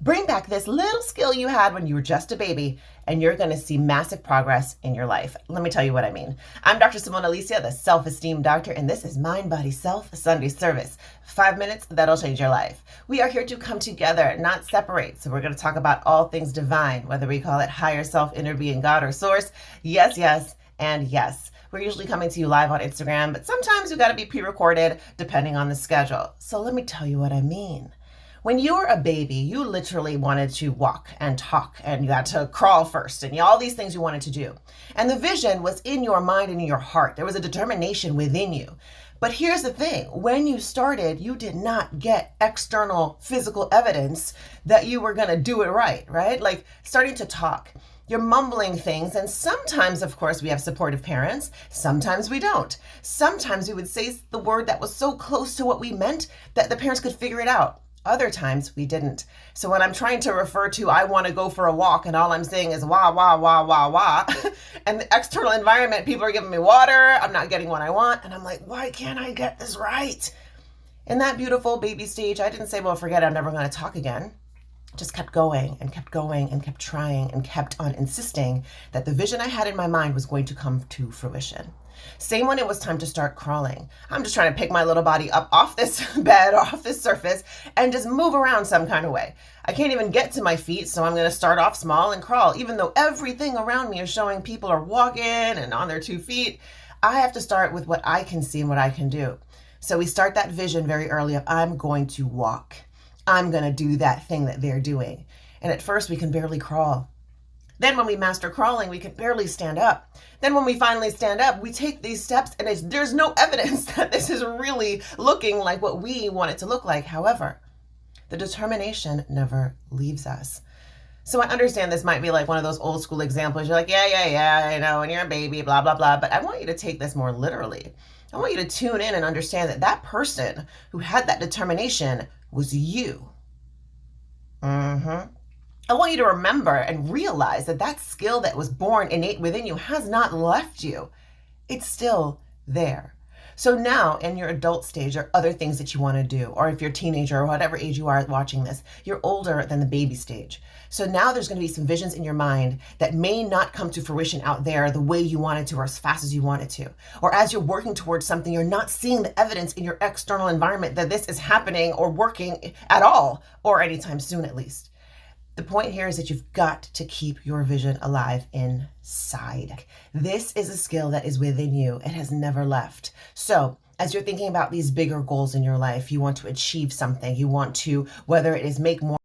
Bring back this little skill you had when you were just a baby, and you're going to see massive progress in your life. Let me tell you what I mean. I'm Dr. Simone Alicia, the self-esteem doctor, and this is Mind, Body, Self Sunday Service. 5 minutes that'll change your life. We are here to come together, not separate. So we're going to talk about all things divine, whether we call it higher self, inner being, God, or source. Yes, yes, and yes. We're usually coming to you live on Instagram, but sometimes we got to be pre-recorded depending on the schedule. So let me tell you what I mean. When you were a baby, you literally wanted to walk and talk, and you had to crawl first, and all these things you wanted to do. And the vision was in your mind and in your heart. There was a determination within you. But here's the thing. When you started, you did not get external physical evidence that you were going to do it right? Like starting to talk. You're mumbling things, and sometimes, of course, we have supportive parents. Sometimes we don't. Sometimes we would say the word that was so close to what we meant that the parents could figure it out. Other times we didn't. So when I'm trying to refer to, I want to go for a walk, and all I'm saying is wah, wah, wah, wah, wah. And the external environment, people are giving me water. I'm not getting what I want. And I'm like, why can't I get this right? In that beautiful baby stage, I didn't say, well, forget it, I'm never going to talk again. Just kept going and kept going and kept trying and kept on insisting that the vision I had in my mind was going to come to fruition. Same when it was time to start crawling. I'm just trying to pick my little body up off this bed, off this surface, and just move around some kind of way. I can't even get to my feet, so I'm going to start off small and crawl. Even though everything around me is showing people are walking and on their 2 feet, I have to start with what I can see and what I can do. So we start that vision very early of, I'm going to walk. I'm going to do that thing that they're doing. And at first we can barely crawl. Then when we master crawling, we can barely stand up. Then when we finally stand up, we take these steps, and there's no evidence that this is really looking like what we want it to look like. However, the determination never leaves us. So I understand this might be like one of those old school examples. You're like, yeah, I know, and you're a baby, blah, blah, blah. But I want you to take this more literally. I want you to tune in and understand that that person who had that determination was you. I want you to remember and realize that that skill that was born innate within you has not left you. It's still there. So now in your adult stage, there are other things that you want to do. Or if you're a teenager or whatever age you are watching this, you're older than the baby stage. So now there's going to be some visions in your mind that may not come to fruition out there the way you wanted to or as fast as you wanted to. Or as you're working towards something, you're not seeing the evidence in your external environment that this is happening or working at all, or anytime soon at least. The point here is that you've got to keep your vision alive inside. This is a skill that is within you. It has never left. So as you're thinking about these bigger goals in your life, you want to achieve something, you want to, whether it is make more